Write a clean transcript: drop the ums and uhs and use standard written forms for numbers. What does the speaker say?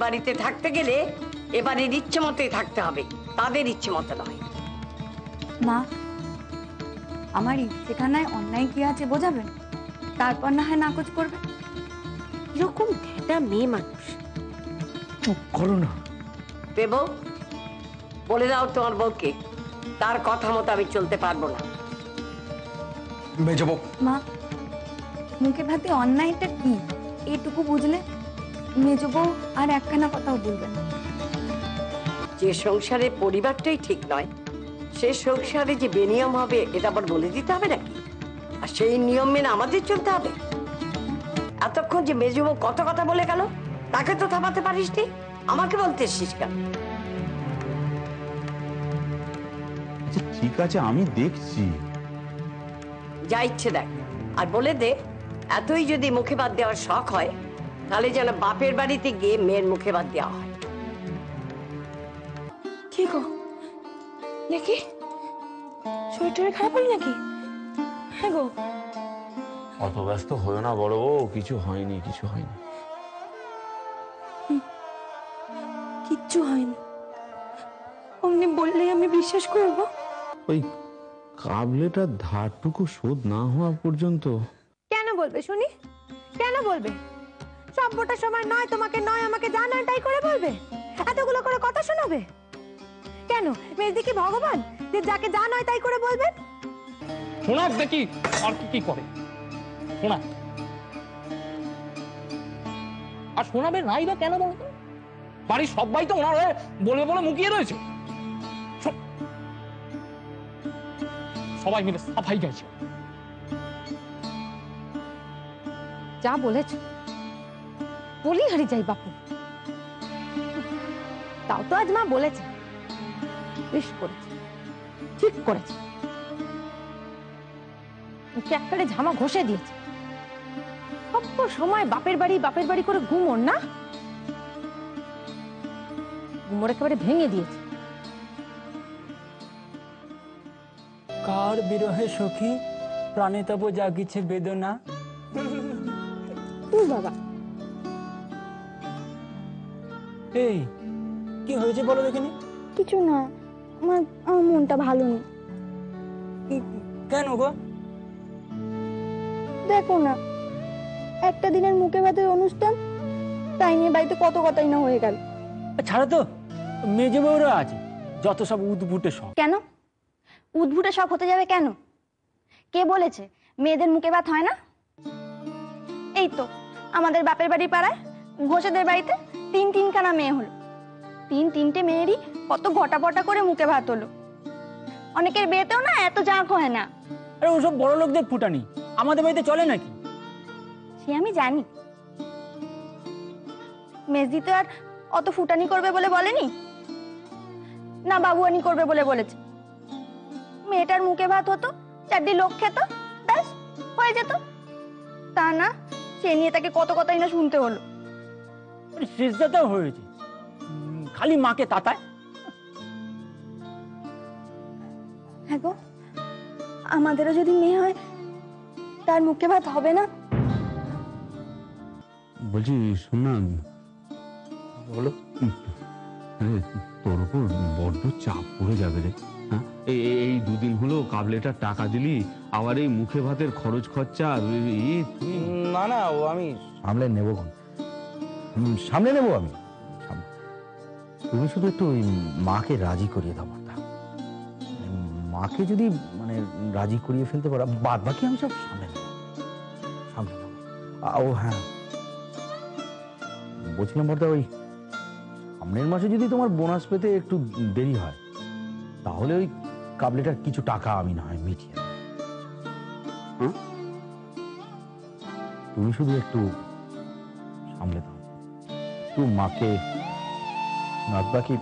বাড়িতে থাকতে গেলে এ বাড়ির ইচ্ছে মতোই থাকতে হবে, তাদের ইচ্ছে মতো নয়। মা, আমার ইচ্ছেখানায় অন্যায় কি আছে বোঝাবেন, তারপর না হয় নাকচ করবে। এরকম ঢেটা মেয়ে মানুষ। চুপ করো না। দেবো, বলে দাও তোমার বউকে তার কথা মতো আমি চলতে পারবো না। মেজো বউ। মা, মুখে ভাতে অন্যায়টা কি এইটুকু বুঝলে মেজ বউ আর একখানা কথাও বলবেন না। যে সংসারে পরিবারটাই ঠিক নয়, সে সংসারে যে বেনিয়ম হবে এটা আবার বলে দিতে হবে নাকি? আর সেই নিয়ম মেনে আমাদের চলতে হবে। এতক্ষণ যে মেজো বউ কত কথা বলে গেল, তাকে তো থামাতে পারিস নি, আমাকে বলতে এসছিস কেন? আচ্ছা ঠিক আছে, আমি দেখছি। যা ইচ্ছে দেখ, আর বলে দে এতই যদি মুখে ভাত দেওয়ার শখ হয় তাহলে যেন বাপের বাড়িতে গিয়ে মেয়ের মুখে ভাত দেওয়া হয়। কি গো, দেখি শরীরটা খারাপ হল নাকি? হ্যাঁ গো। অত ব্যস্ত হয়েও না বড় বউ, কিছু হয়নি, কিছু হয়নি। কিচ্ছু হয়নি অমনি বললেই আমি বিশ্বাস করবো? ওই কাবলেটার ধারটুকু শোধ না হওয়া পর্যন্ত। কেন বলবে শুনি, কেন বলবে? সভ্যটা সময় নয় তোমাকে নয় আমাকে যা নয় তাই করে বলবে, এতগুলো করে কথা শোনাবে কেন? মেজদি কি ভগবান যে যাকে যা নয় তাই করে বলবেন? শোনাক দেখি আর কি করে শোনা। আর শোনাবে নাই বা কেন বলতো? বাড়ির সবাই তো ওনার বলে বলে মুখিয়ে রয়েছে, সবাই মিলে সাফাই গেছে। যা বলেছ বলি হারি যাই বাপু, তাও তো আজ মা বলেছে, বেশ করেছে, ঠিক করেছে। মুখে একবারে ঝামা ঘষে দিয়েছে। সব সময় বাপের বাড়ি করে ঘুমোর না, ঘুমোর একেবারে ভেঙে দিয়েছে। কার বিরহে সখী প্রাণে তব জাগিছে বেদনা। বাবা এই কি হয়েছে বলো দেখিনি? কিছু না, আমার মনটা ভালো নেই। কেন গো? দেখো না, একটা দিনের মুখে ভাতের অনুষ্ঠান, তাই নিয়ে বাড়িতে কত কথাই না হয়ে গেল। ছাড়ো তো, মেজে বউরা আছে যত সব উদ্ভুটে সব। কেন উদ্ভুটে সব হতে যাবে কেন? কে বলেছে মেয়েদের মুখে ভাত হয় না? এই তো আমাদের বাপের বাড়ি পাড়ায় ঘোষেদের বাড়িতে তিনখানা মেয়ে হলো, তিনটে মেয়েরই কত ঘটা করে মুখে ভাত হলো। অনেকের বিয়েতেও না এত জাঁক হয় না। আরে ওসব বড় লোকদের ফুটানি আমাদের বাড়িতে চলে নাকি? সে আমি জানি, মেজদি তো আর অত ফুটানি করবে বলে বলেনি, না বাবুয়ানি করবে বলে বলেছে। মেয়েটার মুখে ভাত হতো, চারটি লোক খেত, ব্যাস হয়ে যেত। তা না, সে নিয়ে তাকে কত কথাই না শুনতে হলো। শেষদাতাও হয়েছে, খালি মাকে তাতায়। হ্যাঁ গো, আমাদেরও যদি মেয়ে হয় তার মুখে ভাত হবে না? বলছি শোন না, বলো। তোর উপর বড্ড চাপ পড়ে যাবে রে। হ্যাঁ, এই দুদিন হলো কাবলেটার টাকা দিলি, আবার এই মুখে ভাতের খরচ খরচা। না না, ও আমি সামলে নেবো, সামলে নেবো আমি। তুমি শুধু একটু ওই মাকে রাজি করিয়ে দাও। মাকে যদি মানে রাজি করিয়ে ফেলতে পারো, বাদ বাকি আমি সব সামলে নেবো, সামলে নেবো। ও হ্যাঁ, বলছিলাম বর্দা, ওই সামনের মাসে যদি তোমার বোনাস পেতে একটু দেরি হয়, তাহলে ওই কাবলেটার কিছু টাকা আমি না হয় মিটিয়ে দেব। তুমি শুধু একটু সামলে দাও, একটু মাকে, বাদ বাকি